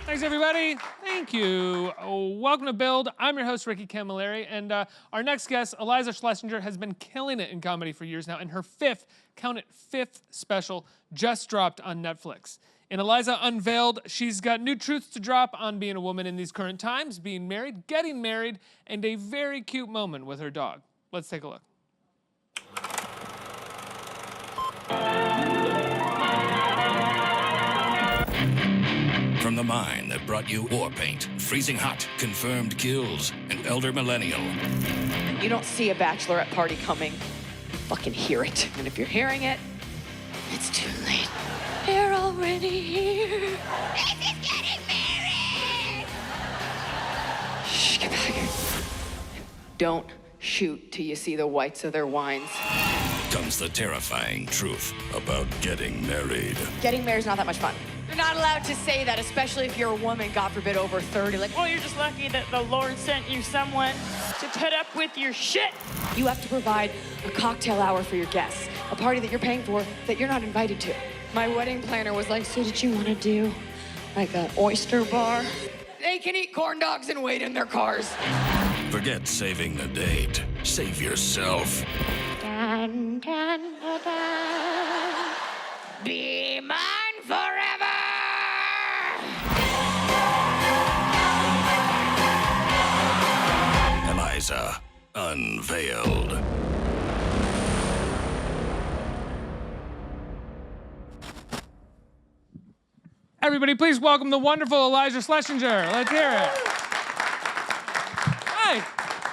Thanks, everybody. Thank you. Welcome to Build. I'm your host, Ricky Camilleri, and our next guest, Iliza Shlesinger, has been killing it in comedy for years now, and her fifth special just dropped on Netflix. In Iliza Unveiled, she's got new truths to drop on being a woman in these current times, being married, getting married, and a very cute moment with her dog. Let's take a look. From the mine that brought you war paint, freezing hot, confirmed kills, and elder Millennial. You don't see a bachelorette party coming, you fucking hear it. And if you're hearing it, it's too late. They're already here. This is getting married! Shh, get back here. Don't shoot till you see the whites of their wines. Comes the terrifying truth about getting married. Getting married is not that much fun. You're not allowed to say that, especially if you're a woman, God forbid, over 30. Like, well, you're just lucky that the Lord sent you someone to put up with your shit. You have to provide a cocktail hour for your guests, a party that you're paying for that you're not invited to. My wedding planner was like, so did you want to do like an oyster bar? They can eat corn dogs and wait in their cars. Forget saving the date. Save yourself. Dun, dun, dun, dun. Be mine forever! Iliza Unveiled. Everybody, please welcome the wonderful Iliza Shlesinger. Let's hear it. Hi.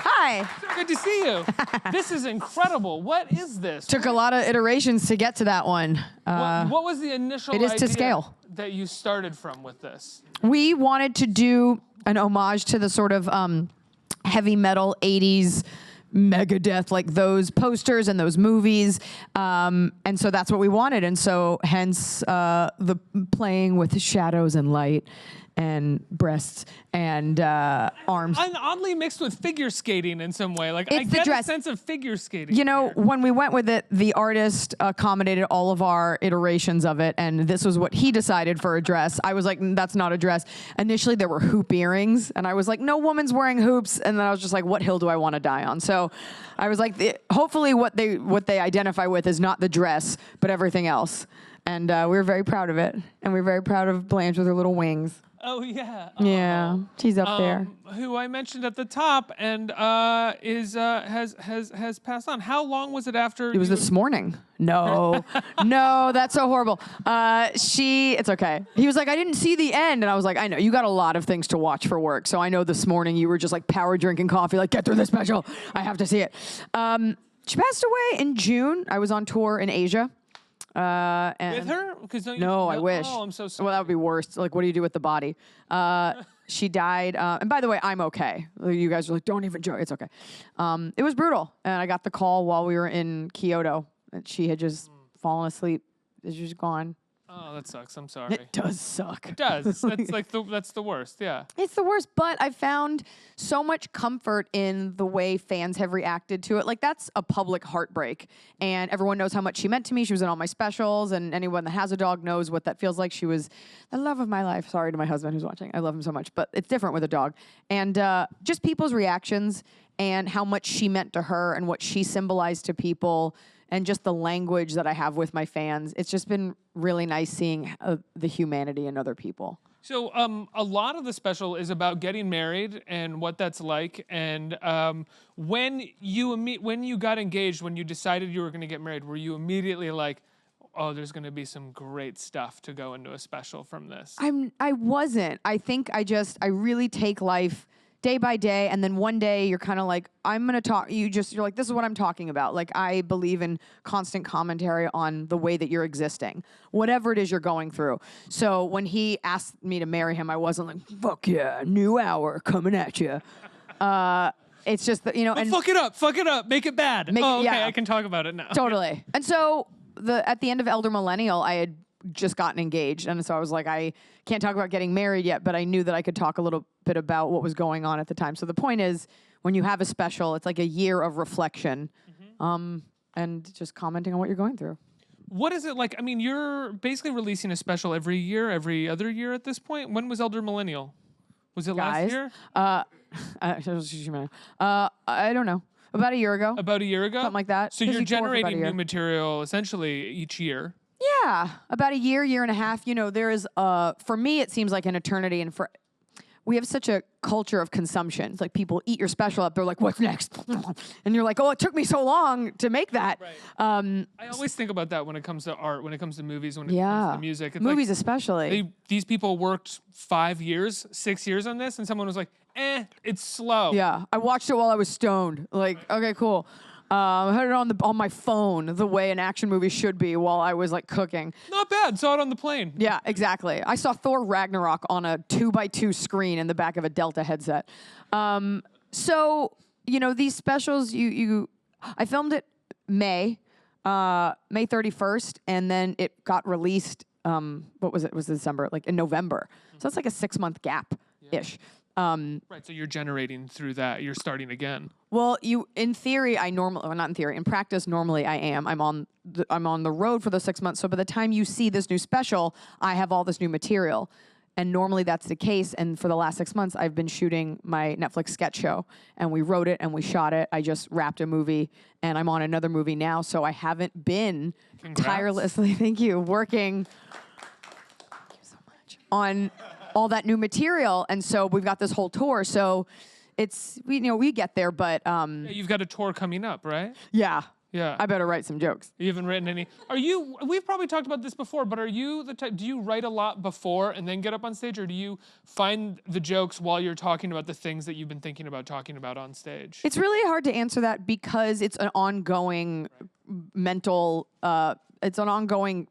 Hi. So good to see you. This is incredible. What is this? Took a lot of iterations to get to that one. What was the initial it is to idea scale. that you started from with this? We wanted to do an homage to the sort of heavy metal 80s Megadeth, like those posters and those movies. And so that's what we wanted. And so hence the playing with shadows and light and breasts and arms. And oddly mixed with figure skating in some way. Like, I It's the get dress. a sense of figure skating. You know, here. when we went with it, the artist accommodated all of our iterations of it, and this was what he decided for a dress. I was like, that's not a dress. Initially, there were hoop earrings, and I was like, no woman's wearing hoops. And then I was just like, what hill do I want to die on? So I was like, hopefully what they identify with is not the dress, but everything else. And we were very proud of it, and we were very proud of Blanche with her little wings. Oh, yeah. Yeah, she's up there. Who I mentioned at the top and has passed on. How long was it after? It was this morning. No, no, that's so horrible. It's okay. He was like, I didn't see the end. And I was like, I know, you got a lot of things to watch for work. So I know this morning you were just like power drinking coffee, like, get through this special. I have to see it. She passed away in June. I was on tour in Asia. And With her? No, I wish. Oh, I'm so sorry. Well, that would be worse. Like, what do you do with the body? She died. And by the way, I'm okay. You guys are like, don't even joke. It's okay. It was brutal. And I got the call while we were in Kyoto. And she had just fallen asleep. She was gone. Oh, that sucks. I'm sorry. It does suck. It does. That's like that's the worst. Yeah. It's the worst, but I found so much comfort in the way fans have reacted to it. Like, that's a public heartbreak, and everyone knows how much she meant to me. She was in all my specials, and anyone that has a dog knows what that feels like. She was the love of my life. Sorry to my husband who's watching. I love him so much, but it's different with a dog. And just people's reactions and how much she meant to her and what she symbolized to people, and just the language that I have with my fans. It's just been really nice seeing the humanity in other people. So a lot of the special is about getting married and what that's like. And when you got engaged, when you decided you were going to get married, were you immediately like, oh, there's going to be some great stuff to go into a special from this? I wasn't. I think I really take life day by day, and then one day you're kind of like, I'm gonna talk. You're like, this is what I'm talking about. Like, I believe in constant commentary on the way that you're existing, whatever it is you're going through. So when he asked me to marry him, I wasn't like, fuck yeah, new hour coming at you. It's just that, you know, and fuck it up, make it bad. Okay, yeah. I can talk about it now. Totally. And so at the end of Elder Millennial, I had just gotten engaged, and so I was like, I can't talk about getting married yet, but I knew that I could talk a little bit about what was going on at the time. So the point is, when you have a special, it's like a year of reflection, and just commenting on what you're going through. What is it like? I mean, you're basically releasing a special every year, every other year at this point. When was Elder Millennial? Was it last year? I don't know. About a year ago. About a year ago? Something like that. So 'Cause you're you tour for about a generating year. new material essentially each year. Yeah, about a year and a half. You know, there is, for me, it seems like an eternity. And we have such a culture of consumption. It's like people eat your special up. They're like, what's next? And you're like, oh, it took me so long to make that. Right. I always think about that when it comes to art, when it comes to movies, when it comes to music. It's movies like especially. these people worked 5 years, 6 years on this, and someone was like, it's slow. Yeah, I watched it while I was stoned. Like, okay, cool. I had it on my phone the way an action movie should be while I was like cooking. Not bad. Saw it on the plane. Yeah, exactly. I saw Thor Ragnarok on a 2x2 screen in the back of a Delta headset. So, you know, these specials, I filmed it May 31st, and then it got released, what was it? It was December, like in November. So it's like a 6-month gap-ish. Right, so you're generating through that. You're starting again. Well, in theory, not in theory, in practice, normally I am. I'm on the road for the 6 months. So by the time you see this new special, I have all this new material. And normally that's the case. And for the last 6 months, I've been shooting my Netflix sketch show. And we wrote it and we shot it. I just wrapped a movie and I'm on another movie now. So I haven't been tirelessly, thank you, working on all that new material. And so we've got this whole tour. So it's, we get there, but You've got a tour coming up, right? yeah. Yeah. I better write some jokes. You haven't written any. We've probably talked about this before, but are you the type, do you write a lot before and then get up on stage, or do you find the jokes while you're talking about the things that you've been thinking about talking about on stage? It's really hard to answer that because it's an ongoing mental, it's an ongoing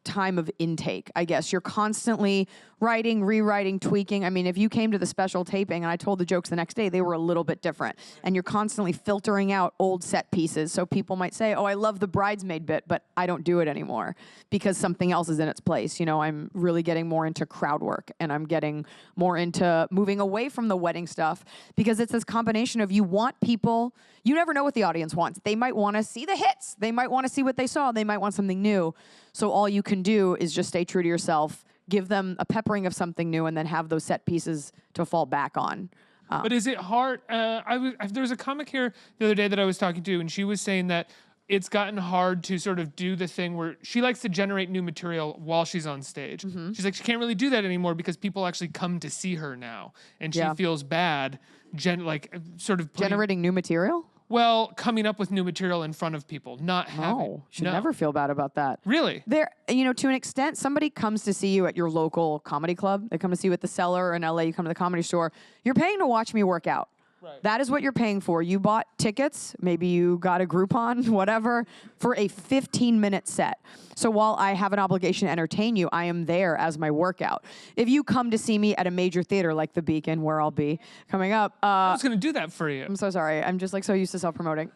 time of intake, I guess. You're constantly writing, rewriting, tweaking. I mean, if you came to the special taping and I told the jokes the next day, they were a little bit different. And you're constantly filtering out old set pieces. So people might say, oh, I love the bridesmaid bit, but I don't do it anymore because something else is in its place. You know, I'm really getting more into crowd work and I'm getting more into moving away from the wedding stuff because it's this combination of you want people, you never know what the audience wants. They might want to see the hits. They might want to see what they saw. They might want something new. So all you can do is just stay true to yourself, give them a peppering of something new, and then have those set pieces to fall back on. But is it hard? There was a comic here the other day that I was talking to, and she was saying that it's gotten hard to sort of do the thing where she likes to generate new material while she's on stage. Mm-hmm. She's like, she can't really do that anymore because people actually come to see her now, and she feels bad, Generating new material? Well, coming up with new material in front of people, not having. No, should never feel bad about that. Really? There, to an extent, somebody comes to see you at your local comedy club. They come to see you at the Cellar in LA. You come to the Comedy Store. You're paying to watch me work out. Right. That is what you're paying for. You bought tickets, maybe you got a Groupon, whatever, for a 15-minute set. So while I have an obligation to entertain you, I am there as my workout. If you come to see me at a major theater like the Beacon, where I'll be coming up, I was going to do that for you. I'm so sorry. I'm just so used to self-promoting.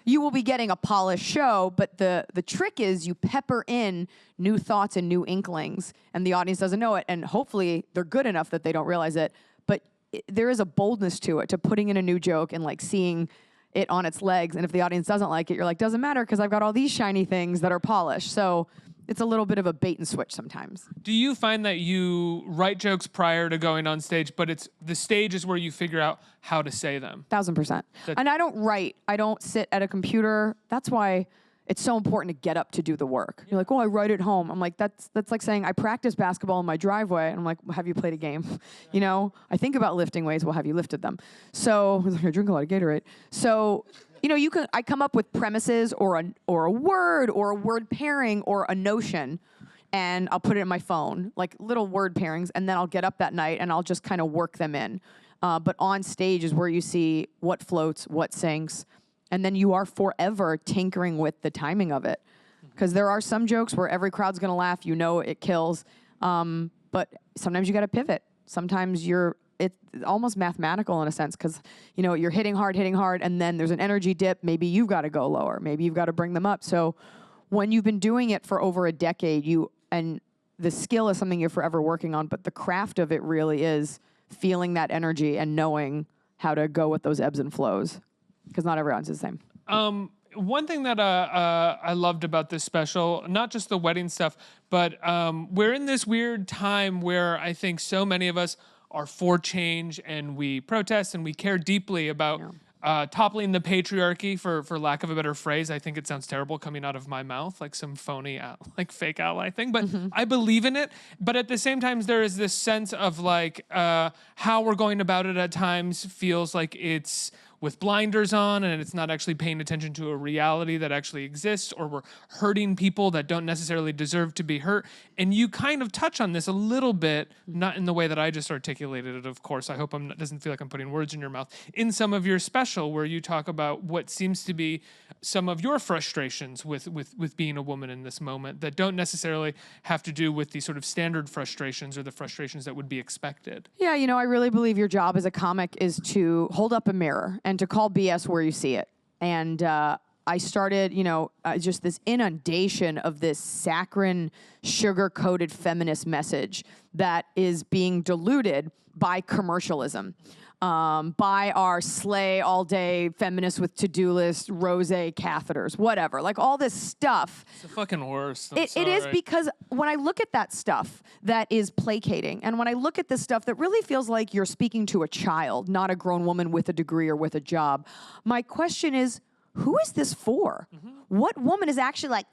You will be getting a polished show, but the trick is you pepper in new thoughts and new inklings, and the audience doesn't know it, and hopefully they're good enough that they don't realize it. But there is a boldness to it, to putting in a new joke and seeing it on its legs. And if the audience doesn't like it, you're like, doesn't matter because I've got all these shiny things that are polished. So it's a little bit of a bait and switch sometimes. Do you find that you write jokes prior to going on stage, but it's the stage is where you figure out how to say them? 1000%. And I don't write. I don't sit at a computer. That's why it's so important to get up to do the work. You're like, oh, I write at home. I'm like, that's like saying I practice basketball in my driveway. And I'm like, well, have you played a game? I think about lifting weights. Well, have you lifted them? So I drink a lot of Gatorade. So, I come up with premises or a word pairing or a notion, and I'll put it in my phone, like little word pairings, and then I'll get up that night and I'll just kind of work them in. But on stage is where you see what floats, what sinks. And then you are forever tinkering with the timing of it. Because there are some jokes where every crowd's going to laugh, it kills. But sometimes you got to pivot. Sometimes it's almost mathematical in a sense because, you're hitting hard, and then there's an energy dip. Maybe you've got to go lower. Maybe you've got to bring them up. So when you've been doing it for over a decade, and the skill is something you're forever working on, but the craft of it really is feeling that energy and knowing how to go with those ebbs and flows. Because not everyone's the same. one thing that I loved about this special, not just the wedding stuff, but we're in this weird time where I think so many of us are for change and we protest and we care deeply about toppling the patriarchy, for lack of a better phrase. I think it sounds terrible coming out of my mouth, like some phony, like fake ally thing, but I believe in it. But at the same time, there is this sense of like how we're going about it at times feels like it's with blinders on and it's not actually paying attention to a reality that actually exists, or we're hurting people that don't necessarily deserve to be hurt. And you kind of touch on this a little bit, not in the way that I just articulated it, of course. I hope it doesn't feel like I'm putting words in your mouth. In some of your special, where you talk about what seems to be some of your frustrations with being a woman in this moment that don't necessarily have to do with the sort of standard frustrations or the frustrations that would be expected. Yeah, you know, I really believe your job as a comic is to hold up a mirror and to call BS where you see it. And I started, just this inundation of this saccharine, sugar-coated feminist message that is being diluted by commercialism, by our slay all-day feminists with to-do lists, rosé catheters, whatever. Like all this stuff. It's the fucking worst. It is, because when I look at that stuff that is placating, and when I look at this stuff that really feels like you're speaking to a child, not a grown woman with a degree or with a job, my question is, who is this for? What woman is actually like,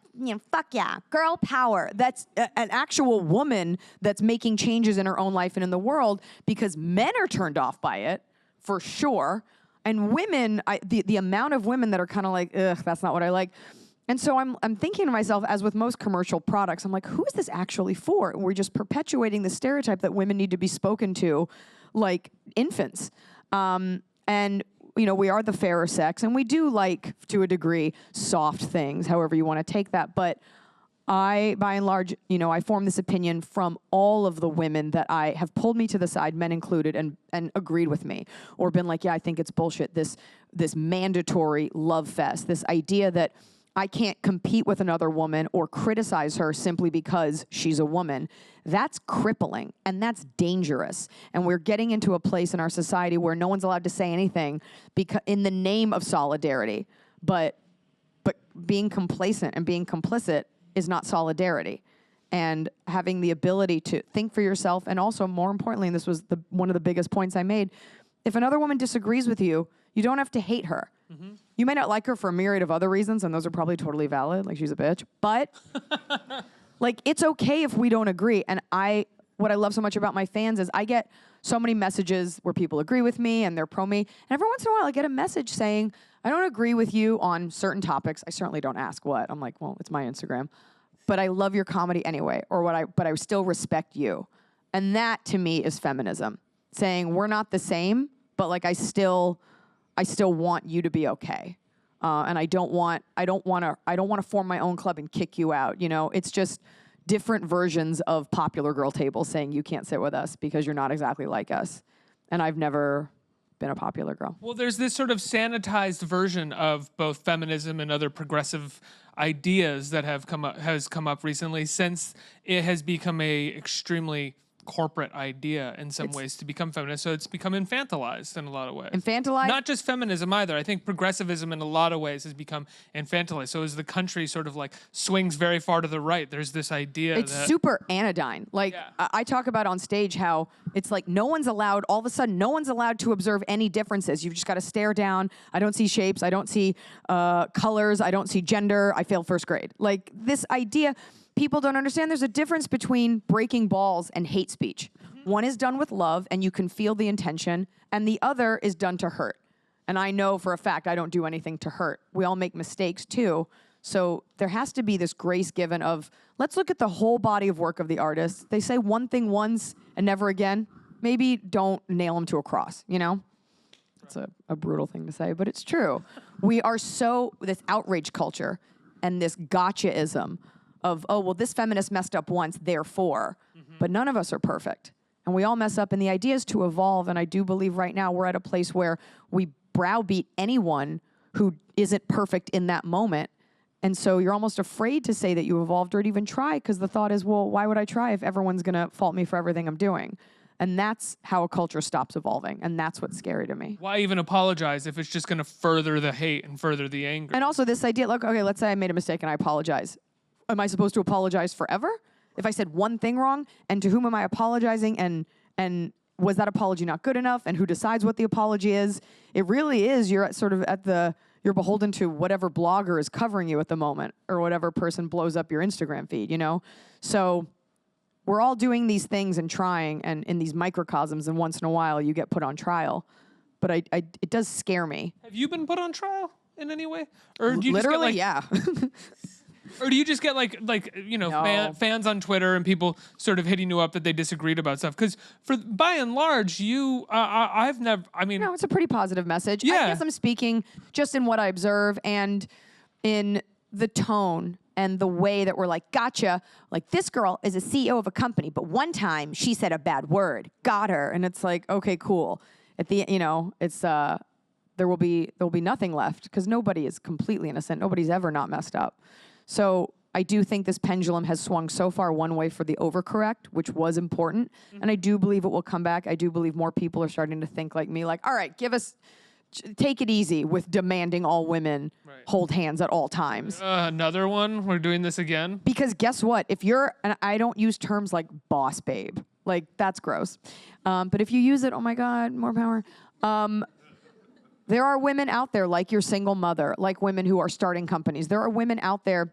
fuck yeah, girl power? That's an actual woman that's making changes in her own life and in the world, because men are turned off by it, for sure. And women, the amount of women that are kind of like, ugh, that's not what I like. And so I'm thinking to myself, as with most commercial products, I'm like, who is this actually for? And we're just perpetuating the stereotype that women need to be spoken to like infants. And we are the fairer sex, and we do like, to a degree, soft things, however you want to take that. But I, by and large, I form this opinion from all of the women that I have pulled me to the side, men included, and agreed with me, or been like, yeah, I think it's bullshit. This mandatory love fest, this idea that I can't compete with another woman or criticize her simply because she's a woman. That's crippling, and that's dangerous. And we're getting into a place in our society where no one's allowed to say anything in the name of solidarity. But being complacent and being complicit is not solidarity. And having the ability to think for yourself, and also, more importantly, and this was one of the biggest points I made, if another woman disagrees with you, you don't have to hate her. You may not like her for a myriad of other reasons, and those are probably totally valid, like she's a bitch, but like, it's okay if we don't agree. And what I love so much about my fans is I get so many messages where people agree with me and they're pro me, and every once in a while I get a message saying, I don't agree with you on certain topics. I certainly don't ask what. I'm like, well, it's my Instagram, but I love your comedy anyway, but I still respect you. And that, to me, is feminism, saying we're not the same, but like I still want you to be okay, and I don't want to form my own club and kick you out. It's just different versions of popular girl tables saying you can't sit with us because you're not exactly like us. And I've never been a popular girl. Well, there's this sort of sanitized version of both feminism and other progressive ideas that has come up recently, since it has become a extremely corporate idea in some ways to become feminist. So it's become infantilized in a lot of ways. Infantilized? Not just feminism either. I think progressivism in a lot of ways has become infantilized. So as the country sort of like swings very far to the right, there's this idea it's super anodyne. Like, I talk about on stage how it's like all of a sudden, no one's allowed to observe any differences. You've just got to stare down. I don't see shapes. I don't see colors. I don't see gender. I failed first grade. Like, this idea, people don't understand there's a difference between breaking balls and hate speech. One is done with love, and you can feel the intention, and the other is done to hurt. And I know for a fact I don't do anything to hurt. We all make mistakes too. So there has to be this grace given of, let's look at the whole body of work of the artist. They say one thing once and never again. Maybe don't nail them to a cross, It's a brutal thing to say, but it's true. We are this outrage culture and this gotchaism of, oh, well, this feminist messed up once, therefore. But none of us are perfect. And we all mess up. And the idea is to evolve. And I do believe right now we're at a place where we browbeat anyone who isn't perfect in that moment. And so you're almost afraid to say that you evolved or to even try, because the thought is, well, why would I try if everyone's going to fault me for everything I'm doing? And that's how a culture stops evolving. And that's what's scary to me. Why even apologize if it's just going to further the hate and further the anger? And also this idea, look, okay, let's say I made a mistake and I apologize. Am I supposed to apologize forever? If I said one thing wrong, and to whom am I apologizing? And was that apology not good enough? And who decides what the apology is? It really is, you're you're beholden to whatever blogger is covering you at the moment, or whatever person blows up your Instagram feed, you know? So we're all doing these things and trying, and in these microcosms, and once in a while you get put on trial. But it does scare me. Have you been put on trial in any way? Or do you Literally, just get yeah. Or do you just get No. fans on Twitter and people sort of hitting you up that they disagreed about stuff? Because by and large, I've never. I mean, No, it's a pretty positive message. Yeah. I guess I'm speaking just in what I observe and in the tone and the way that we're like, gotcha. Like, this girl is a CEO of a company, but one time she said a bad word. Got her. And it's like, okay, cool. At the, it's there will be nothing left because nobody is completely innocent. Nobody's ever not messed up. So I do think this pendulum has swung so far one way for the overcorrect, which was important. And I do believe it will come back. I do believe more people are starting to think like me, like, all right, take it easy with demanding all women hold hands at all times. another one. We're doing this again. Because guess what? And I don't use terms like boss babe. Like, that's gross. But if you use it, oh my God, more power. There are women out there like your single mother, like women who are starting companies. There are women out there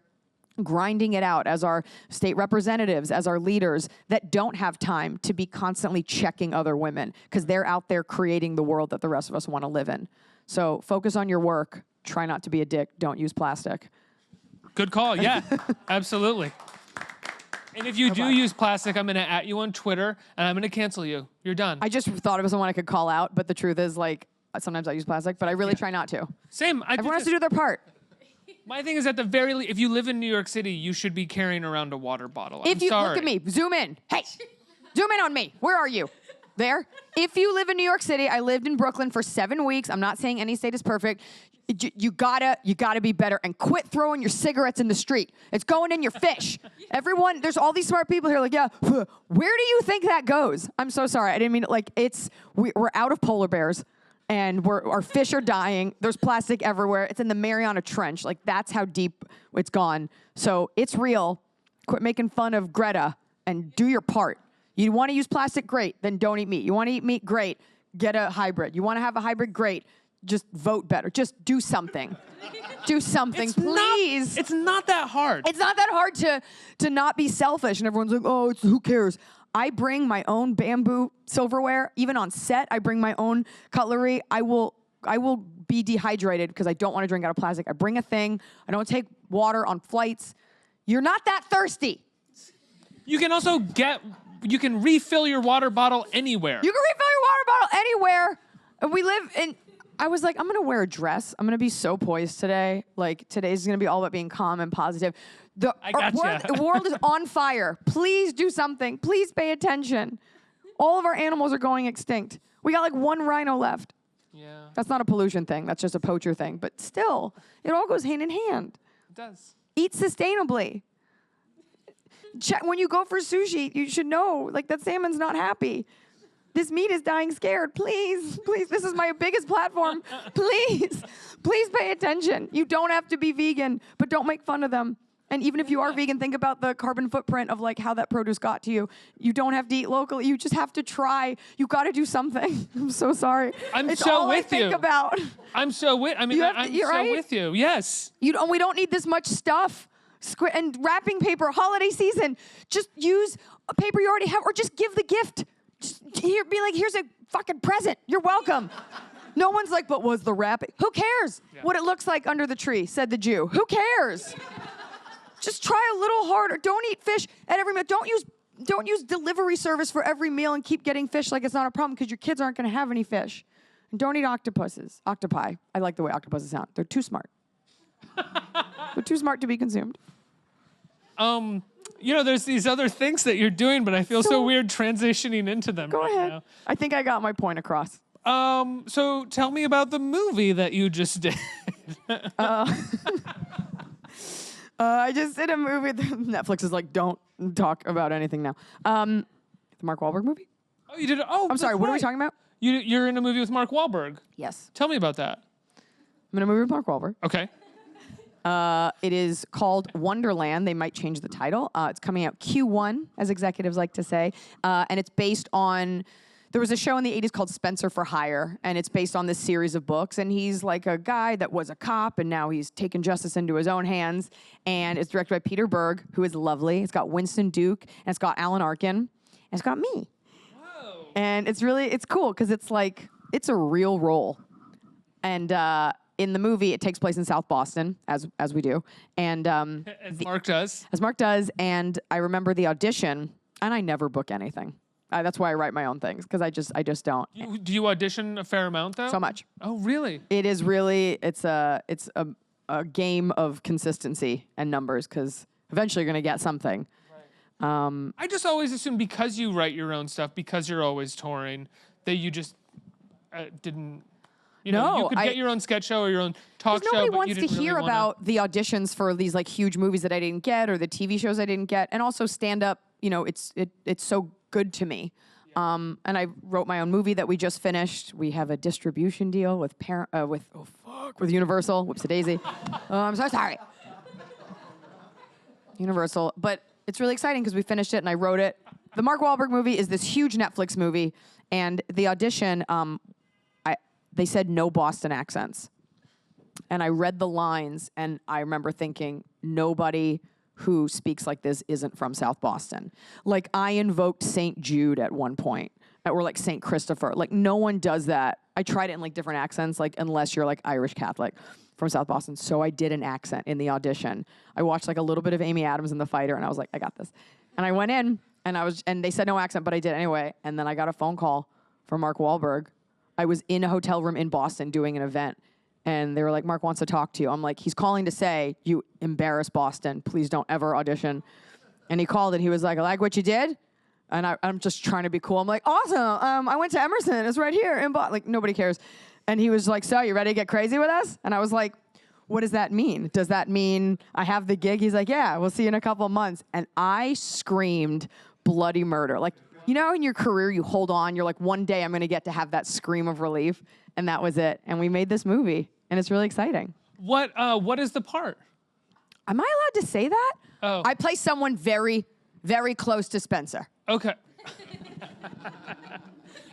grinding it out as our state representatives, as our leaders, that don't have time to be constantly checking other women because they're out there creating the world that the rest of us want to live in. So focus on your work. Try not to be a dick. Don't use plastic. Good call. Yeah, absolutely. And if you do use plastic, I'm going to @ you on Twitter, and I'm going to cancel you. You're done. I just thought it was someone I could call out, but the truth is, like, sometimes I use plastic, but I really try not to. Same. Everyone has to do their part. My thing is, at the very least, if you live in New York City, you should be carrying around a water bottle. If you sorry. look at me, zoom in. Hey, zoom in on me. Where are you? There. If you live in New York City, I lived in Brooklyn for 7 weeks. I'm not saying any state is perfect. You gotta be better and quit throwing your cigarettes in the street. It's going in your fish. Everyone, there's all these smart people here like, yeah, where do you think that goes? I'm so sorry. I didn't mean it. Like, we're out of polar bears. And our fish are dying. There's plastic everywhere. It's in the Mariana Trench. Like, that's how deep it's gone. So it's real. Quit making fun of Greta and do your part. You want to use plastic? Great. Then don't eat meat. You want to eat meat? Great. Get a hybrid. You want to have a hybrid? Great. Just vote better. Just do something. Do something, please. It's not that hard. It's not that hard to not be selfish. And everyone's like, oh, who cares? I bring my own bamboo silverware. Even on set, I bring my own cutlery. I will be dehydrated because I don't want to drink out of plastic. I bring a thing. I don't take water on flights. You're not that thirsty. You can also you can refill your water bottle anywhere. You can refill your water bottle anywhere. And we live in, I was like, I'm going to wear a dress. I'm going to be so poised today. Like, today's going to be all about being calm and positive. The world is on fire. Please do something. Please pay attention. All of our animals are going extinct. We got like one rhino left. Yeah. That's not a pollution thing. That's just a poacher thing. But still, it all goes hand in hand. It does. Eat sustainably. When you go for sushi, you should know, like, that salmon's not happy. This meat is dying scared. Please, please, this is my biggest platform. Please pay attention. You don't have to be vegan, but don't make fun of them. And even if you are vegan, think about the carbon footprint of like how that produce got to you. You don't have to eat locally. You just have to try. You got to do something. I'm so sorry. I'm so so with you. think about. I'm so with. I mean, I'm so right? with you. Yes. We don't need this much stuff. And wrapping paper, holiday season. Just use a paper you already have, or just give the gift. Be like, here's a fucking present. You're welcome. No one's like, but was the wrapping? Who cares what it looks like under the tree, said the Jew. Who cares? Just try a little harder. Don't eat fish at every meal. Don't use delivery service for every meal and keep getting fish like it's not a problem because your kids aren't going to have any fish. And don't eat octopi. I like the way octopuses sound. They're too smart. They're too smart to be consumed. There's these other things that you're doing, but I feel so weird transitioning into them Go right ahead. now. I think I got my point across. So tell me about the movie that you just did. I just did a movie. Netflix is like, don't talk about anything now. The Mark Wahlberg movie. Oh, you did. Oh, I'm sorry. What are we talking about? You're in a movie with Mark Wahlberg. Yes. Tell me about that. I'm in a movie with Mark Wahlberg. Okay. It is called Wonderland. They might change the title. It's coming out Q1, as executives like to say. And it's based on, there was a show in the 80s called Spencer for Hire, and it's based on this series of books. And he's like a guy that was a cop, and now he's taken justice into his own hands. And it's directed by Peter Berg, who is lovely. It's got Winston Duke, and it's got Alan Arkin, and it's got me. Whoa. And it's cool, because it's like, it's a real role. And in the movie, it takes place in South Boston, as we do. And As Mark does. as Mark does, and I remember the audition, and I never book anything. That's why I write my own things, because I just don't. Do you audition a fair amount, though? So much. Oh, really? It is really, it's a game of consistency and numbers, because eventually you're going to get something. I just always assume because you write your own stuff, because you're always touring, that you just didn't... You know, you could get your own sketch show or your own talk show, nobody but wants you to didn't hear really about the auditions for these like huge movies that I didn't get, or the TV shows I didn't get, and also stand up. You know, it's so good to me. And I wrote my own movie that we just finished. We have a distribution deal with Universal. Whoopsie daisy. Oh, I'm so sorry. Universal, but it's really exciting because we finished it and I wrote it. The Mark Wahlberg movie is this huge Netflix movie, and the audition. They said no Boston accents. And I read the lines, and I remember thinking, nobody who speaks like this isn't from South Boston. Like, I invoked St. Jude at one point, or like St. Christopher. Like, no one does that. I tried it in like different accents, like unless you're like Irish Catholic from South Boston. So I did an accent in the audition. I watched like a little bit of Amy Adams in The Fighter, and I was like, I got this. And I went in, and they said no accent, but I did anyway. And then I got a phone call from Mark Wahlberg. I was in a hotel room in Boston doing an event, and they were like, Mark wants to talk to you. I'm like, he's calling to say, you embarrass Boston. Please don't ever audition. And he called, and he was like, I like what you did. And I'm just trying to be cool. I'm like, awesome. I went to Emerson. It's right here in Boston. Like, nobody cares. And he was like, so you ready to get crazy with us? And I was like, what does that mean? Does that mean I have the gig? He's like, yeah, we'll see you in a couple of months. And I screamed bloody murder. Like, you know, in your career, you hold on. You're like, one day I'm going to get to have that scream of relief. And that was it. And we made this movie. And it's really exciting. What is the part? Am I allowed to say that? Oh. I play someone very, very close to Spencer. Okay.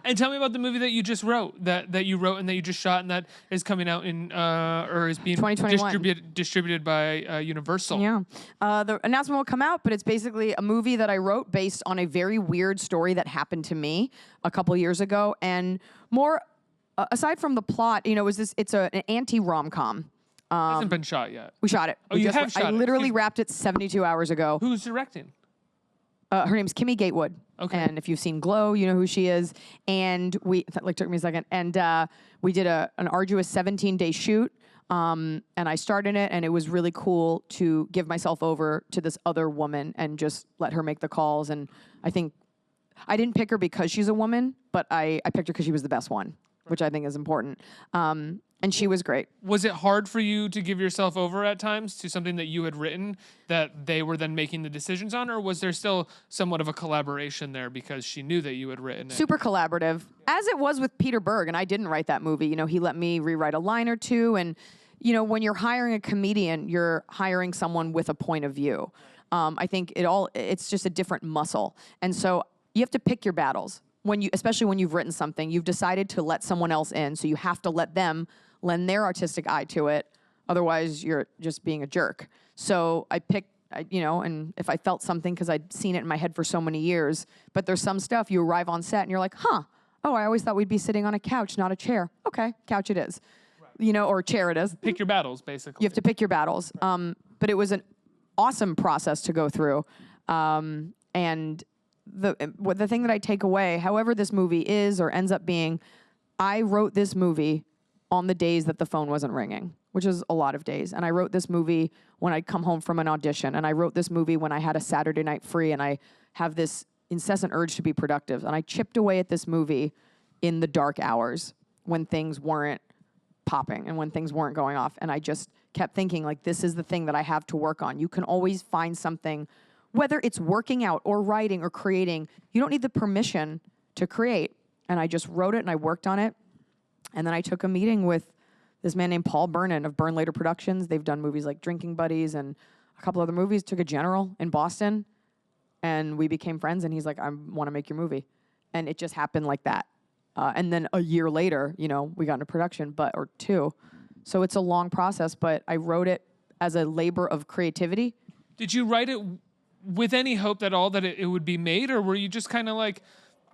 And tell me about the movie that you just wrote, that you wrote and that you just shot, and that is coming out in or is being 2021. distributed by Universal. Yeah. The announcement will come out, but it's basically a movie that I wrote based on a very weird story that happened to me a couple years ago. And more, aside from the plot, you know, it's an anti-rom-com. It hasn't been shot yet. We shot it. Oh, you have shot it. I literally wrapped it 72 hours ago. Who's directing? Her name's Kimmy Gatewood. Okay. And if you've seen Glow, you know who she is. And took me a second. And we did an arduous 17-day shoot. And I starred in it, and it was really cool to give myself over to this other woman and just let her make the calls. And I think I didn't pick her because she's a woman, but I picked her because she was the best one, which I think is important. And she was great. Was it hard for you to give yourself over at times to something that you had written that they were then making the decisions on, or was there still somewhat of a collaboration there because she knew that you had written it? Super collaborative, as it was with Peter Berg, and I didn't write that movie. You know, he let me rewrite a line or two, and you know, when you're hiring a comedian, you're hiring someone with a point of view. I think it's just a different muscle, and so you have to pick your battles. Especially when you've written something, you've decided to let someone else in, so you have to let them lend their artistic eye to it. Otherwise, you're just being a jerk. So I picked, and if I felt something, because I'd seen it in my head for so many years, but there's some stuff you arrive on set and you're like, oh, I always thought we'd be sitting on a couch, not a chair. Okay, couch it is. Right. Or chair it is. Pick your battles, basically. You have to pick your battles. But it was an awesome process to go through. And the thing that I take away, however this movie is or ends up being, I wrote this movie on the days that the phone wasn't ringing, which is a lot of days. And I wrote this movie when I'd come home from an audition. And I wrote this movie when I had a Saturday night free and I have this incessant urge to be productive. And I chipped away at this movie in the dark hours when things weren't popping and when things weren't going off. And I just kept thinking, like, this is the thing that I have to work on. You can always find something, whether it's working out or writing or creating. You don't need the permission to create. And I just wrote it and I worked on it. And then I took a meeting with this man named Paul Burnham of Burn Later Productions. They've done movies like Drinking Buddies and a couple other movies. Took a general in Boston, and we became friends. And he's like, I want to make your movie. And it just happened like that. And then a year later, you know, we got into production, or 2. So it's a long process, but I wrote it as a labor of creativity. Did you write it with any hope at all that it would be made, or were you just kind of like,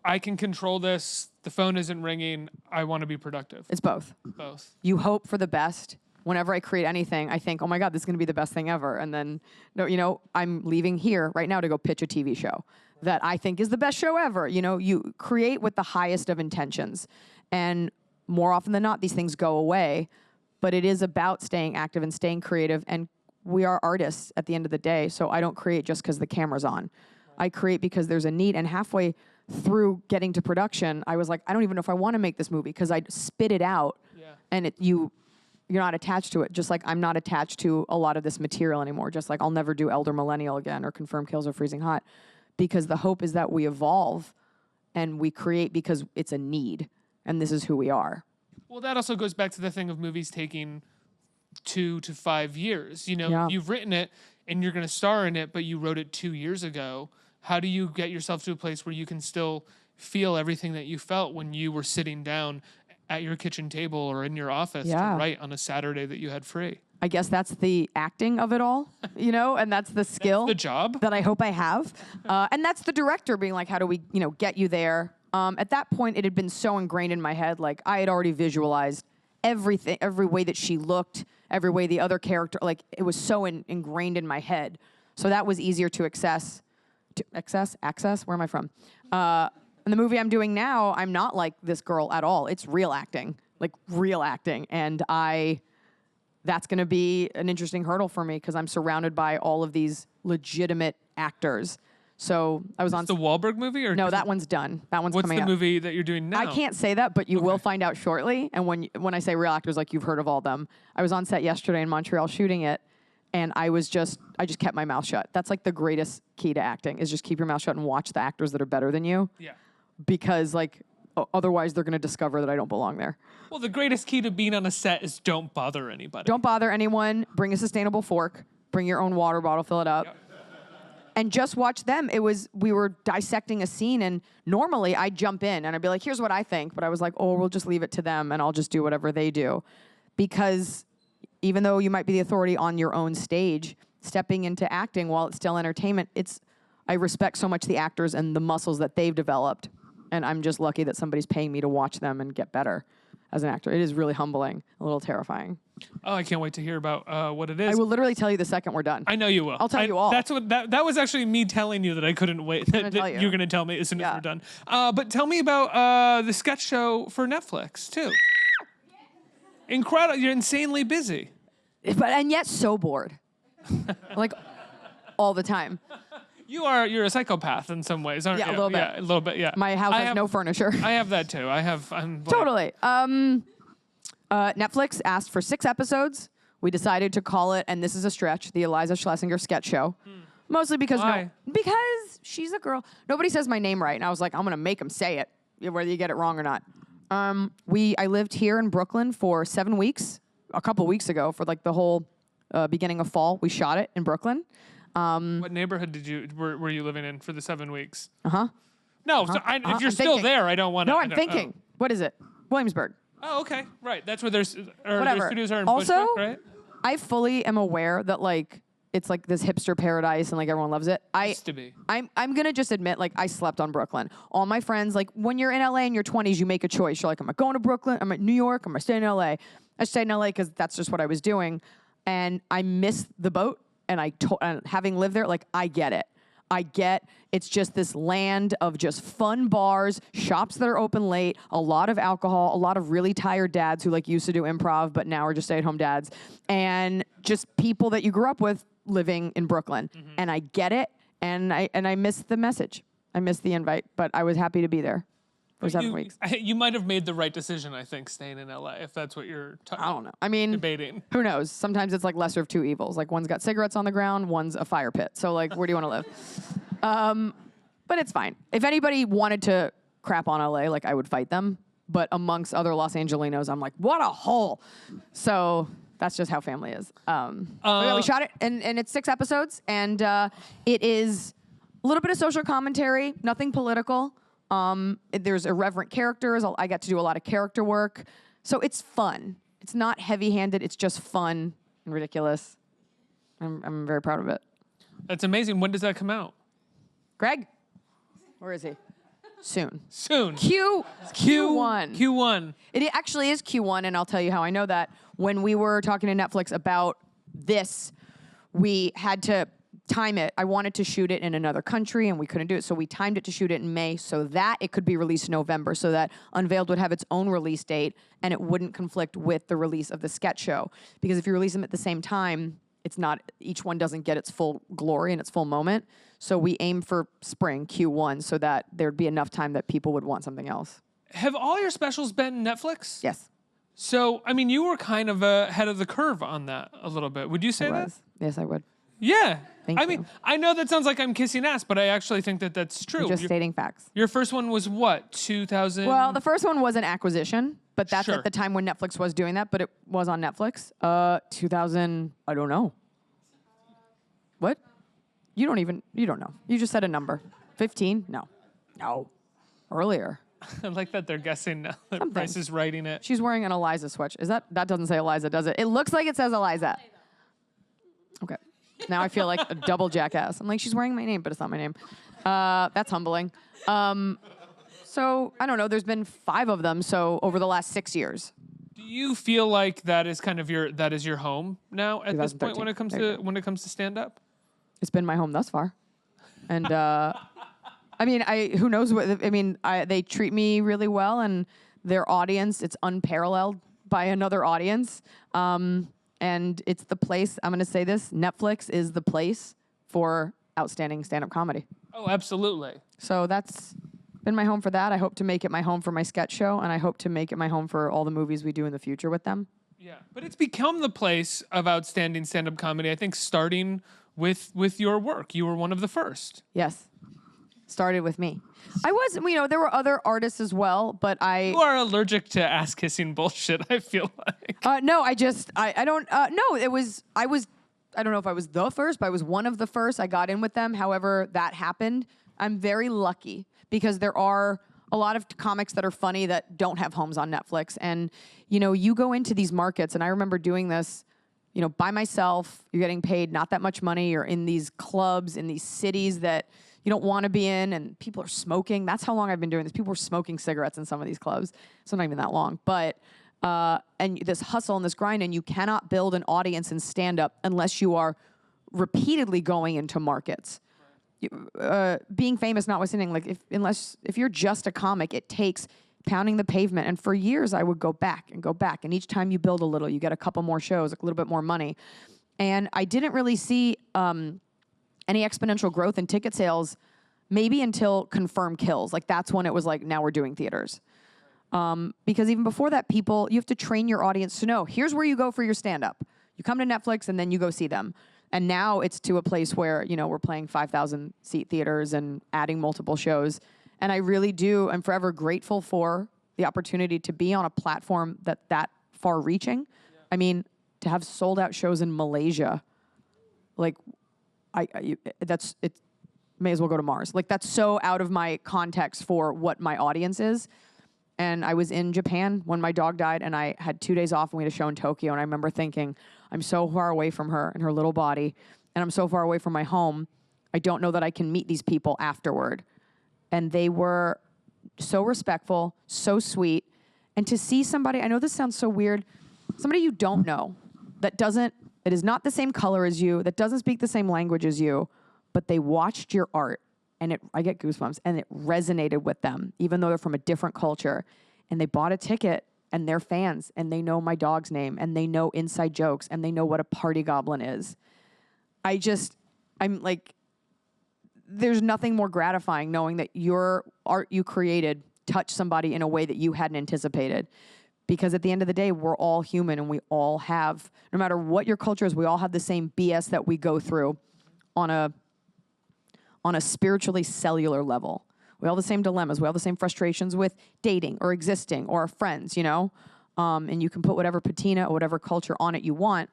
I can control this, the phone isn't ringing, I want to be productive? It's both. Both. You hope for the best. Whenever I create anything, I think, oh my God, this is going to be the best thing ever. And then, no, you know, I'm leaving here right now to go pitch a TV show that I think is the best show ever. You know, you create with the highest of intentions. And more often than not, these things go away. But it is about staying active and staying creative. And we are artists at the end of the day. So I don't create just because the camera's on. I create because there's a need. And halfway through getting to production, I was like, I don't even know if I want to make this movie, because I spit it out. Yeah. And you're not attached to it. Just like I'm not attached to a lot of this material anymore. Just like I'll never do Elder Millennial again or Confirmed Kills or Freezing Hot, because the hope is that we evolve and we create because it's a need, and this is who we are. Well, that also goes back to the thing of movies taking 2 to 5 years. You know, Yeah. You've written it and you're going to star in it, but you wrote it 2 years ago. How do you get yourself to a place where you can still feel everything that you felt when you were sitting down at your kitchen table or in your office to write on a Saturday that you had free? I guess that's the acting of it all, you know, and that's the skill. The job. That I hope I have. And that's the director being like, how do we, you know, get you there? At that point, it had been so ingrained in my head. Like, I had already visualized everything, every way that she looked, every way the other character, like, it was so ingrained in my head. So that was easier to access. Where am I from? In the movie I'm doing now, I'm not like this girl at all. It's real acting, like real acting. And that's going to be an interesting hurdle for me, because I'm surrounded by all of these legitimate actors. So I was on the Wahlberg movie, or no, that one's done. That one's what's coming the up. movie that you're doing now? I can't say that, but you will find out shortly. And when I say real actors, like, you've heard of all them. I was on set yesterday in Montreal shooting it, and I just kept my mouth shut. That's like the greatest key to acting, is just keep your mouth shut and watch the actors that are better than you. Yeah. Because like otherwise they're going to discover that I don't belong there. Well, the greatest key to being on a set is don't bother anybody. Don't bother anyone. Bring a sustainable fork. Bring your own water bottle. Fill it up. Yep. And just watch them. We were dissecting a scene, and normally I'd jump in and I'd be like, here's what I think. But I was like, oh, we'll just leave it to them and I'll just do whatever they do. Because even though you might be the authority on your own stage, stepping into acting while it's still entertainment, I respect so much the actors and the muscles that they've developed. And I'm just lucky that somebody's paying me to watch them and get better as an actor. It is really humbling, a little terrifying. Oh, I can't wait to hear about what it is. I will literally tell you the second we're done. I know you will. I'll tell you all. That's what that was actually me telling you that I couldn't wait. gonna tell you. You're going to tell me as soon as Yeah. we're done. But tell me about the sketch show for Netflix too. Incredible! You're insanely busy. And yet so bored. Like all the time. You're a psychopath in some ways, aren't Yeah, you? a little bit. Yeah, a little bit. Yeah. My house has no furniture. I have that too. I'm like, Totally. Netflix asked for 6 episodes. We decided to call it, and this is a stretch, the Iliza Shlesinger sketch show. Mostly because Why? because she's a girl. Nobody says my name right, and I was like, I'm gonna make them say it, whether you get it wrong or not. I lived here in Brooklyn for 7 weeks. A couple weeks ago, for like the whole beginning of fall, we shot it in Brooklyn. What neighborhood were you living in for the 7 weeks? Uh-huh. No, so if you're I'm still thinking. there, I don't want to. No, I'm thinking. What is it? Williamsburg. Oh, okay, right. That's where their Whatever. studios are in Also, Bushwick, right? I fully am aware that like it's like this hipster paradise and like everyone loves it. Used to be. I'm gonna just admit, like, I slept on Brooklyn. All my friends, like, when you're in LA in your 20s, you make a choice. You're like, am I going to Brooklyn? I'm at New York. I'm gonna stay in LA. I stayed in LA because that's just what I was doing, and I missed the boat. And and having lived there, like, I get it. I get it's just this land of just fun bars, shops that are open late, a lot of alcohol, a lot of really tired dads who like used to do improv but now are just stay-at-home dads, and just people that you grew up with living in Brooklyn. Mm-hmm. And I get it, and I missed the message. I missed the invite, but I was happy to be there for 7 weeks. You might have made the right decision, I think, staying in LA, if that's what you're I don't know. I mean, debating. Who knows? Sometimes it's like lesser of two evils. Like one's got cigarettes on the ground, one's a fire pit. So like, where do you want to live? But it's fine. If anybody wanted to crap on LA, like I would fight them. But amongst other Los Angelinos, I'm like, what a hole. So that's just how family is. But yeah, we shot it, and it's 6 episodes, and it is a little bit of social commentary, nothing political. There's irreverent characters. I got to do a lot of character work. So it's fun. It's not heavy-handed. It's just fun and ridiculous. I'm very proud of it. That's amazing. When does that come out? Greg? Where is he? Soon. Soon. Q1. Q1. It actually is Q1, and I'll tell you how I know that. When we were talking to Netflix about this, we had to time it. I wanted to shoot it in another country, and we couldn't do it, so we timed it to shoot it in May so that it could be released in November, so that Unveiled would have its own release date, and it wouldn't conflict with the release of the sketch show. Because if you release them at the same time, it's not, each one doesn't get its full glory and its full moment. So we aim for spring, Q1, so that there'd be enough time that people would want something else. Have all your specials been Netflix? Yes. So, I mean, you were kind of ahead of the curve on that a little bit. Would you say that? Yes, I would. Yeah. Thank I you. mean, I know that sounds like I'm kissing ass, but I actually think that that's true. I'm just stating facts. Your first one was what, 2000? Well, the first one was an acquisition, but that's Sure. at the time when Netflix was doing that, but it was on Netflix. 2000, I don't know. What? You don't know. You just said a number. 15? No. Earlier. I like that they're guessing now that Price is writing it. She's wearing an Iliza sweatshirt. That doesn't say Iliza, does it? It looks like it says Iliza. Okay. Now I feel like a double jackass. I'm like, she's wearing my name, but it's not my name. That's humbling. So I don't know. There's been 5 of them. So over the last 6 years. Do you feel like that is kind of your home now at this point 2013. when it comes to stand up? It's been my home thus far. And I mean, who knows what, I mean, they treat me really well, and their audience, it's unparalleled by another audience. And it's the place, I'm going to say this, Netflix is the place for outstanding stand-up comedy. Oh, absolutely. So that's been my home for that. I hope to make it my home for my sketch show, and I hope to make it my home for all the movies we do in the future with them. Yeah, but it's become the place of outstanding stand-up comedy, I think, starting with your work. You were one of the first. Yes. Started with me. I was, there were other artists as well, but You are allergic to ass-kissing bullshit, I feel like. No, I don't, no, I don't know if I was the first, but I was one of the first. I got in with them. However, that happened. I'm very lucky because there are a lot of comics that are funny that don't have homes on Netflix. And, you go into these markets, and I remember doing this, by myself. You're getting paid not that much money. You're in these clubs, in these cities that you don't want to be in, and people are smoking. That's how long I've been doing this. People were smoking cigarettes in some of these clubs. It's not even that long. But, and this hustle and this grind, and you cannot build an audience in stand-up unless you are repeatedly going into markets. Being famous notwithstanding, like if you're just a comic, it takes pounding the pavement. And for years, I would go back. And each time you build a little, you get a couple more shows, a little bit more money. And I didn't really see any exponential growth in ticket sales maybe until Confirm Kills. Like that's when it was like, now we're doing theaters. Because even before that, you have to train your audience to know, here's where you go for your stand-up. You come to Netflix and then you go see them. And now it's to a place where, we're playing 5,000 seat theaters and adding multiple shows. And I really do, I'm forever grateful for the opportunity to be on a platform that far reaching. Yeah. I mean, to have sold out shows in Malaysia, like it may as well go to Mars. Like that's so out of my context for what my audience is. And I was in Japan when my dog died, and I had 2 days off, and we had a show in Tokyo. And I remember thinking, I'm so far away from her and her little body, and I'm so far away from my home. I don't know that I can meet these people afterward. And they were so respectful, so sweet. And to see somebody, I know this sounds so weird, somebody you don't know, that is not the same color as you, that doesn't speak the same language as you, but they watched your art. And I get goosebumps, and it resonated with them, even though they're from a different culture. And they bought a ticket, and they're fans, and they know my dog's name, and they know inside jokes, and they know what a party goblin is. I'm like, there's nothing more gratifying knowing that your art you created touched somebody in a way that you hadn't anticipated. Because at the end of the day, we're all human, and we all have, no matter what your culture is, we all have the same BS that we go through on a spiritually cellular level. We all have the same dilemmas. We all have the same frustrations with dating or existing or our friends, you know? And you can put whatever patina or whatever culture on it you want.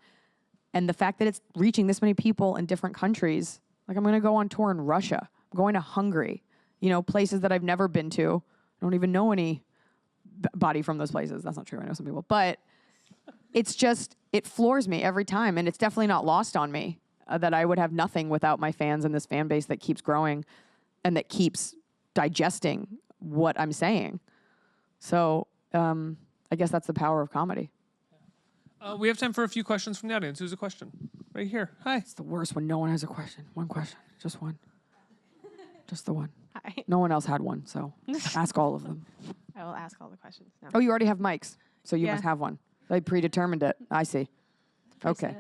And the fact that it's reaching this many people in different countries, like I'm going to go on tour in Russia. I'm going to Hungary, you know, places that I've never been to. I don't even know anybody from those places. That's not true. I know some people. But it's just, it floors me every time. And it's definitely not lost on me that I would have nothing without my fans and this fan base that keeps growing and that keeps digesting what I'm saying. So I guess that's the power of comedy. We have time for a few questions from the audience. Who's a question? Right here. Hi. It's the worst when no one has a question. One question. Just one. Just the one. Hi. No one else had one, so ask all of them. I will ask all the questions now. Oh, you already have mics, so you Yeah. must have one. They predetermined it. I see. Okay.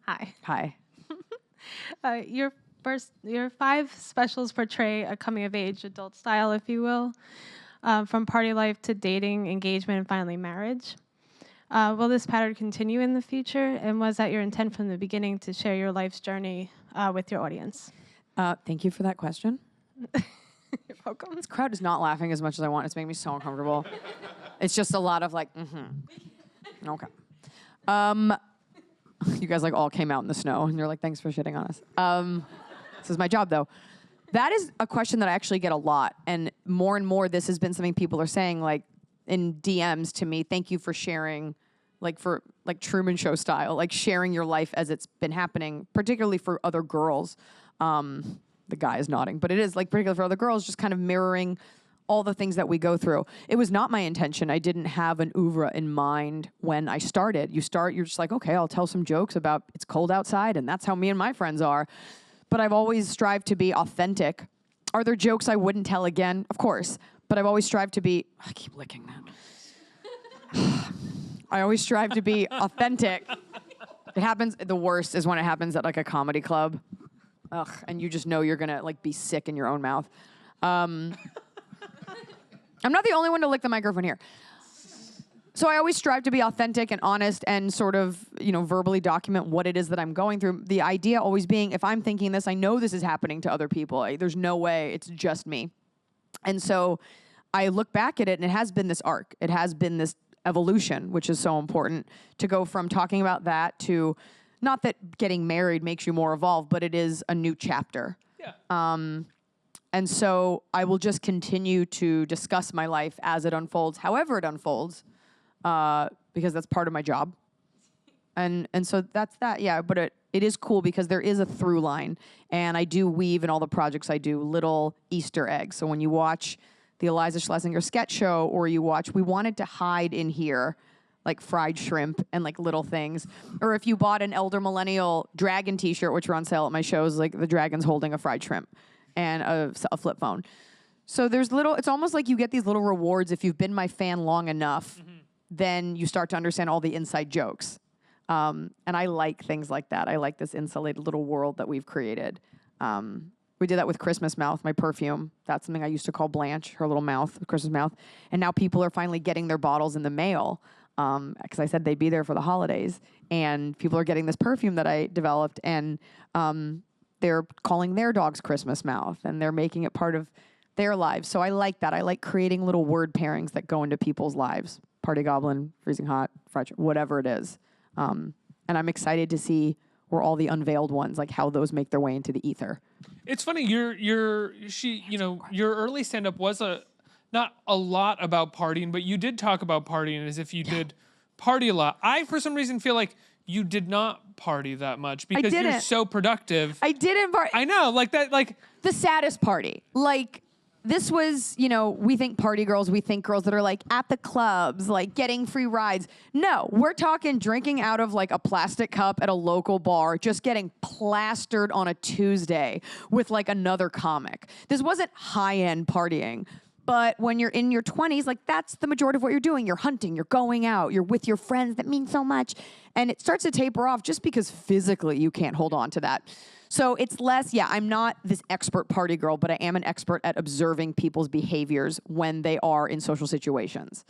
Hi. Hi. Your 5 specials portray a coming-of-age adult style, if you will, from party life to dating, engagement, and finally marriage. Will this pattern continue in the future? And was that your intent from the beginning to share your life's journey with your audience? Thank you for that question. You're welcome. This crowd is not laughing as much as I want. It's making me so uncomfortable. It's just a lot of like, Okay. You guys like all came out in the snow and you're like, thanks for shitting on us. This is my job though. That is a question that I actually get a lot. And more this has been something people are saying like in DMs to me, thank you for sharing like Truman Show style, like sharing your life as it's been happening, particularly for other girls. The guy is nodding, but it is like particularly for other girls, just kind of mirroring all the things that we go through. It was not my intention. I didn't have an oeuvre in mind when I started. You're just like, okay, I'll tell some jokes about it's cold outside, and that's how me and my friends are. But I've always strived to be authentic. Are there jokes I wouldn't tell again? Of course. But I've always strived to be, I keep licking that. I always strive to be authentic. It happens, the worst is when it happens at like a comedy club. Ugh, and you just know you're gonna like be sick in your own mouth. I'm not the only one to lick the microphone here. So I always strive to be authentic and honest and sort of, verbally document what it is that I'm going through. The idea always being, if I'm thinking this, I know this is happening to other people. There's no way it's just me. And so I look back at it, and it has been this arc. It has been this evolution, which is so important, to go from talking about that to, not that getting married makes you more evolved, but it is a new chapter. Yeah. And so I will just continue to discuss my life as it unfolds, however it unfolds, because that's part of my job. And so that's that, yeah. But it is cool because there is a through line. And I do weave in all the projects I do little Easter eggs. So when you watch the Iliza Shlesinger sketch show, or you watch, we wanted to hide in here like fried shrimp and like little things. Or if you bought an Elder Millennial dragon t-shirt, which are on sale at my shows, like the dragon's holding a fried shrimp and a flip phone. So there's it's almost like you get these little rewards if you've been my fan long enough, then you start to understand all the inside jokes. And I like things like that. I like this insulated little world that we've created. We did that with Christmas Mouth, my perfume. That's something I used to call Blanche, her little mouth, Christmas Mouth. And now people are finally getting their bottles in the mail, because I said they'd be there for the holidays. And people are getting this perfume that I developed, and they're calling their dogs Christmas Mouth, and they're making it part of their lives. So I like that. I like creating little word pairings that go into people's lives. Party Goblin, Freezing Hot, Fried, whatever it is. And I'm excited to see where all the unveiled ones, like how those make their way into the ether. It's funny. Your early stand-up was not a lot about partying, but you did talk about partying as if you did party a lot. I, for some reason, feel like you did not party that much because you're so productive. I didn't party. I know, like that, like the saddest party. Like, this was, we think party girls, we think girls that are like at the clubs, like getting free rides. No, we're talking drinking out of like a plastic cup at a local bar, just getting plastered on a Tuesday with like another comic. This wasn't high-end partying. But when you're in your 20s, like that's the majority of what you're doing. You're hunting, you're going out, you're with your friends. That means so much. And it starts to taper off just because physically you can't hold on to that. So it's less, I'm not this expert party girl, but I am an expert at observing people's behaviors when they are in social situations.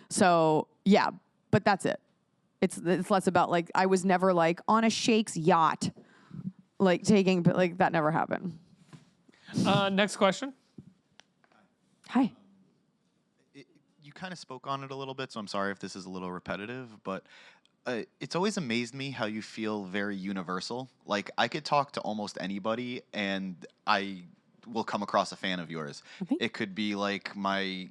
So but that's it. It's less about like, I was never like on a Shake's yacht, like that never happened. Next question. Hi. You kind of spoke on it a little bit, so I'm sorry if this is a little repetitive, but it's always amazed me how you feel very universal. Like, I could talk to almost anybody, and I will come across a fan of yours. It could be like my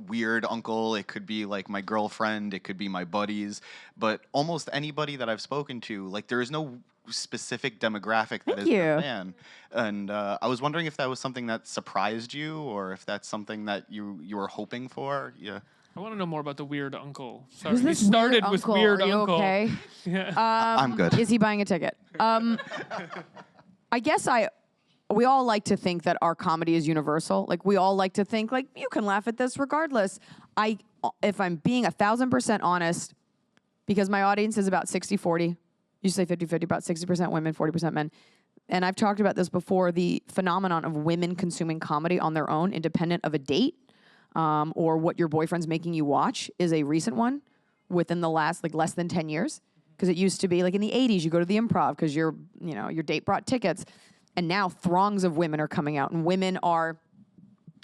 weird uncle, it could be like my girlfriend, it could be my buddies, but almost anybody that I've spoken to, like, there is no specific demographic that is a fan. And I was wondering if that was something that surprised you, or if that's something that you were hoping for. Yeah. I want to know more about the weird uncle. Sorry, Who's this he started weird with uncle? weird Are you uncle. okay? Yeah. I'm good. Is he buying a ticket? I guess we all like to think that our comedy is universal. Like, we all like to think, like, you can laugh at this regardless. If I'm being 1,000% honest, because my audience is about 60-40, you say 50-50, about 60% women, 40% men. And I've talked about this before, the phenomenon of women consuming comedy on their own, independent of a date, or what your boyfriend's making you watch, is a recent one within the last, like, less than 10 years. Because it used to be, like, in the 80s, you go to the Improv because your date brought tickets. And now throngs of women are coming out, and women are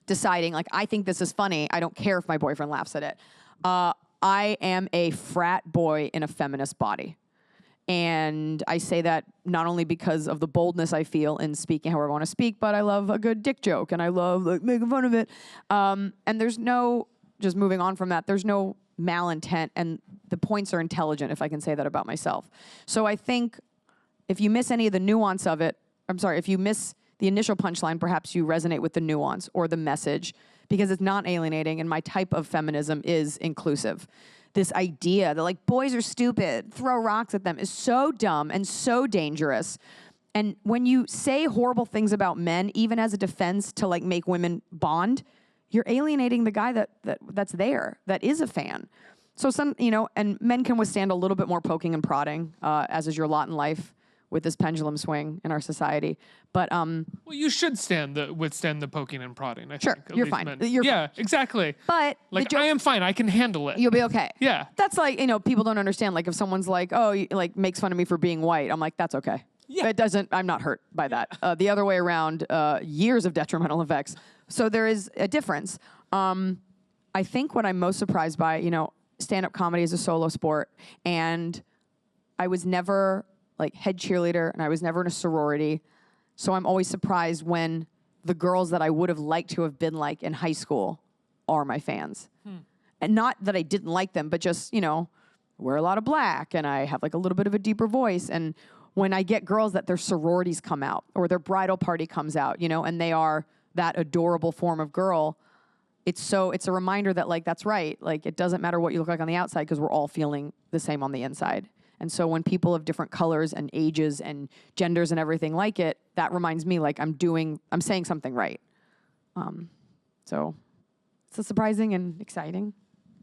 deciding, like, I think this is funny. I don't care if my boyfriend laughs at it. I am a frat boy in a feminist body. And I say that not only because of the boldness I feel in speaking however I want to speak, but I love a good dick joke, and I love, like, making fun of it. And there's no, just moving on from that, there's no malintent, and the points are intelligent, if I can say that about myself. So I think if you miss any of the nuance of it, if you miss the initial punchline, perhaps you resonate with the nuance or the message, because it's not alienating, and my type of feminism is inclusive. This idea that, like, boys are stupid, throw rocks at them, is so dumb and so dangerous. And when you say horrible things about men, even as a defense to, like, make women bond, you're alienating the guy that's there, that is a fan. So and men can withstand a little bit more poking and prodding, as is your lot in life with this pendulum swing in our society. But well, you should withstand the poking and prodding. I sure, think, at you're least fine. men. Yeah, exactly. But like, I am fine. I can handle it. You'll be okay. Yeah. That's like, people don't understand. Like, if someone's like, oh, like, makes fun of me for being white, I'm like, that's okay. Yeah. I'm not hurt by that. The other way around, years of detrimental effects. So there is a difference. I think what I'm most surprised by, stand-up comedy is a solo sport, and I was never, like, head cheerleader, and I was never in a sorority. So I'm always surprised when the girls that I would have liked to have been like in high school are my fans. And not that I didn't like them, but just, wear a lot of black, and I have, like, a little bit of a deeper voice. And when I get girls that their sororities come out or their bridal party comes out, and they are that adorable form of girl, it's a reminder that, like, that's right. Like, it doesn't matter what you look like on the outside, because we're all feeling the same on the inside. And so when people of different colors and ages and genders and everything like it, that reminds me, like, I'm saying something right. So it's surprising and exciting.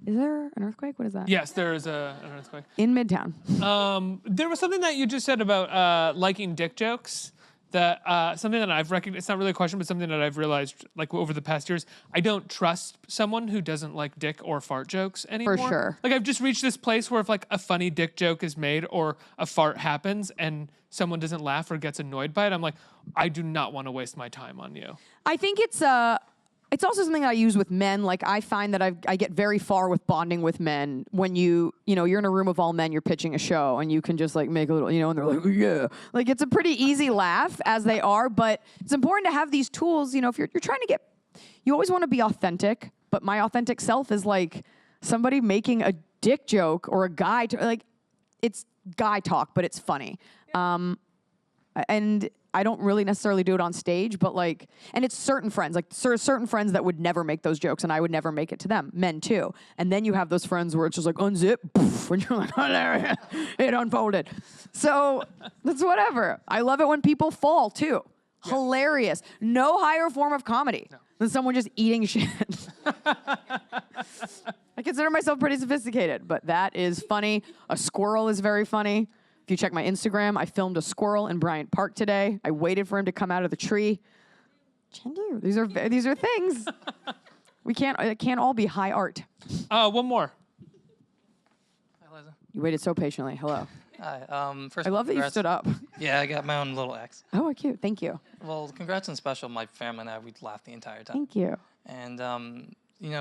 Is there an earthquake? What is that? Yes, there is an earthquake. In Midtown. There was something that you just said about liking dick jokes. That something that I've recognized. It's not really a question, but something that I've realized, like, over the past years. I don't trust someone who doesn't like dick or fart jokes anymore. For sure. Like, I've just reached this place where if, like, a funny dick joke is made or a fart happens and someone doesn't laugh or gets annoyed by it, I'm like, I do not want to waste my time on you. I think it's also something I use with men. Like, I find that I get very far with bonding with men when you're in a room of all men, you're pitching a show, and you can just, like, make a little, and they're like, yeah. Like, it's a pretty easy laugh as they are, but it's important to have these tools. If you're trying to you always want to be authentic, but my authentic self is, like, somebody making a dick joke or a guy, it's guy talk, but it's funny. And I don't really necessarily do it on stage, but, like, and it's certain friends, like, certain friends that would never make those jokes, and I would never make it to them, men too. And then you have those friends where it's just like, unzip, poof, and you're like, hilarious, it unfolded. So that's whatever. I love it when people fall too. Yeah. Hilarious. No higher form of comedy than someone just eating shit. I consider myself pretty sophisticated, but that is funny. A squirrel is very funny. If you check my Instagram, I filmed a squirrel in Bryant Park today. I waited for him to come out of the tree. These are things. It can't all be high art. One more. Hi, Liza. You waited so patiently. Hello. Hi. First, I love that you congrats. stood up. Yeah, I got my own little X. Oh, cute. Thank you. Well, congrats on special. My family and I, we laughed the entire time. Thank you. And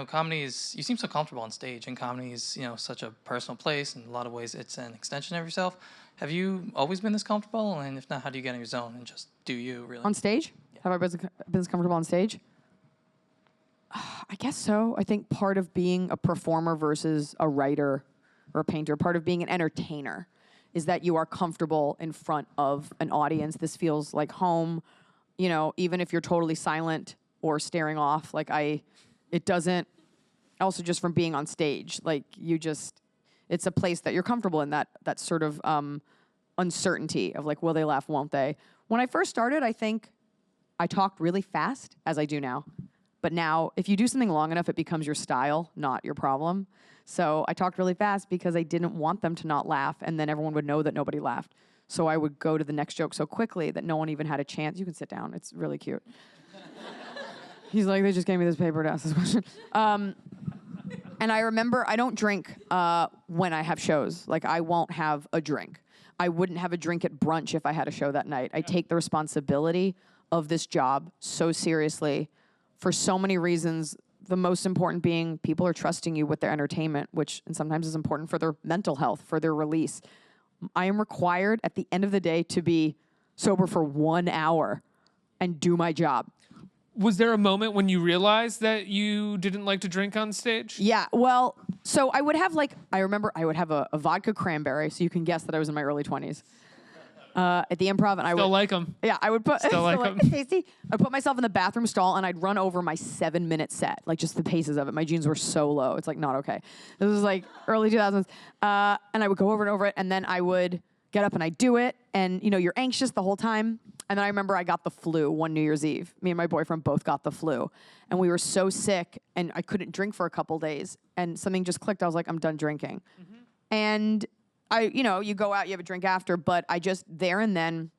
comedy is, you seem so comfortable on stage, and comedy is, such a personal place. In a lot of ways, it's an extension of yourself. Have you always been this comfortable? And if not, how do you get in your zone and just do you, really? On stage? Yeah. Have I been this comfortable on stage? I guess so. I think part of being a performer versus a writer or a painter, part of being an entertainer, is that you are comfortable in front of an audience. This feels like home, even if you're totally silent or staring off. It doesn't, also just from being on stage, it's a place that you're comfortable in, that sort of uncertainty of will they laugh, won't they? When I first started, I think I talked really fast, as I do now. But now, if you do something long enough, it becomes your style, not your problem. So I talked really fast because I didn't want them to not laugh, and then everyone would know that nobody laughed. So I would go to the next joke so quickly that no one even had a chance. You can sit down. It's really cute. He's like, they just gave me this paper to ask this question. And I remember I don't drink when I have shows. I won't have a drink. I wouldn't have a drink at brunch if I had a show that night. I take the responsibility of this job so seriously for so many reasons. The most important being people are trusting you with their entertainment, which and sometimes is important for their mental health, for their release. I am required at the end of the day to be sober for 1 hour and do my job. Was there a moment when you realized that you didn't like to drink on stage? Yeah, well, so I would have I remember I would have a vodka cranberry, so you can guess that I was in my early 20s. At the Improv, and I would like them. Yeah, I would put Still like 'em. tasty. I'd put myself in the bathroom stall and I'd run over my 7-minute set, just the paces of it. My jeans were so low, it's not okay. This was early 2000s, and I would go over and over it, and then I would get up and I'd do it, and you're anxious the whole time. And then I remember I got the flu one New Year's Eve. Me and my boyfriend both got the flu, and we were so sick, and I couldn't drink for a couple days, and something just clicked. I was like, I'm done drinking, and you go out, you have a drink after, but I just, there and then,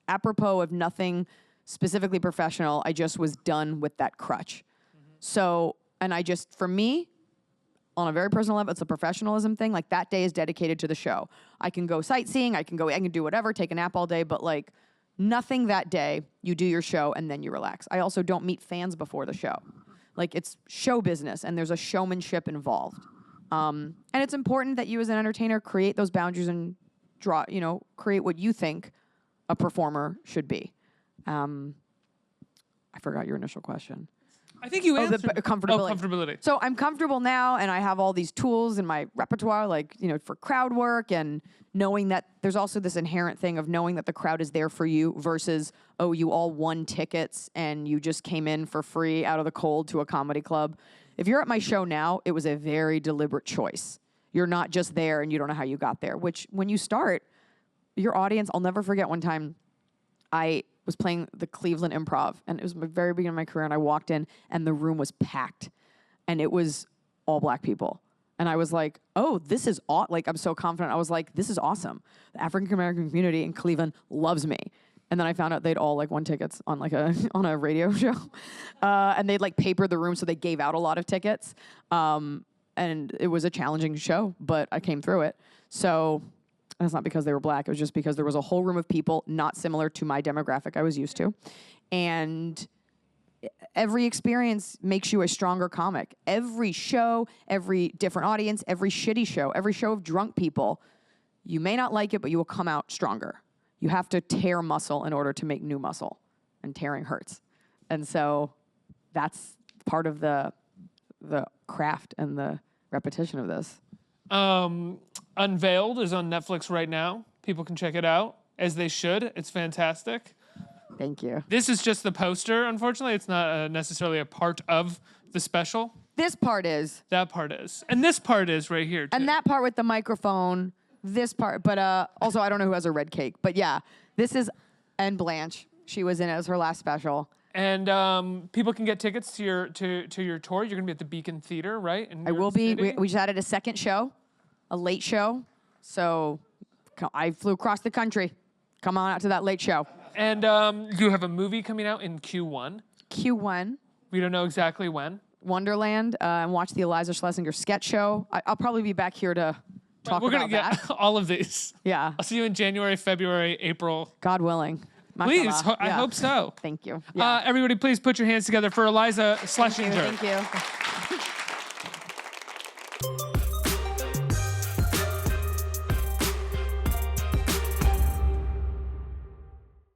apropos of nothing specifically professional, I just was done with that crutch. So, and for me, on a very personal level, it's a professionalism thing. That day is dedicated to the show. I can go sightseeing, I can do whatever, take a nap all day, but nothing that day. You do your show and then you relax. I also don't meet fans before the show. It's show business and there's a showmanship involved. And it's important that you as an entertainer create those boundaries and create what you think a performer should be. I forgot your initial question. I think you answered. Comfortability. Oh, comfortability. So I'm comfortable now, and I have all these tools in my repertoire, for crowd work, and knowing that there's also this inherent thing of knowing that the crowd is there for you versus, oh, you all won tickets and you just came in for free out of the cold to a comedy club. If you're at my show now, it was a very deliberate choice. You're not just there and you don't know how you got there, which when you start, your audience, I'll never forget one time I was playing the Cleveland Improv, and it was the very beginning of my career, and I walked in and the room was packed and it was all black people. And I was like, oh, this is I'm so confident. I was like, this is awesome. The African-American community in Cleveland loves me. And then I found out they'd all won tickets on on a radio show, and they'd papered the room, so they gave out a lot of tickets. And it was a challenging show, but I came through it. So that's not because they were black. It was just because there was a whole room of people not similar to my demographic I was used to, and every experience makes you a stronger comic. Every show, every different audience, every shitty show, every show of drunk people, you may not like it, but you will come out stronger. You have to tear muscle in order to make new muscle, and tearing hurts. And so that's part of the craft and the repetition of this. Unveiled is on Netflix right now. People can check it out, as they should. It's fantastic. Thank you. This is just the poster, unfortunately. It's not necessarily a part of the special. This part is. That part is. And this part is right here, too. And that part with the microphone, this part. But also, I don't know who has a red cake. But yeah, this is Anne Blanche. She was in it as her last special. And people can get tickets to your tour. You're going to be at the Beacon Theater, right? I will be. We just added a second show, a late show. So I flew across the country. Come on out to that late show. And you have a movie coming out in Q1. Q1. We don't know exactly when. Wonderland, and watch the Iliza Shlesinger sketch show. I'll probably be back here to talk We're about gonna that. get all of these. Yeah. I'll see you in January, February, April. God willing. Please, Mashallah. I Yeah. hope so. Thank you. Yeah. Everybody, please put your hands together for Iliza Shlesinger. Thank you.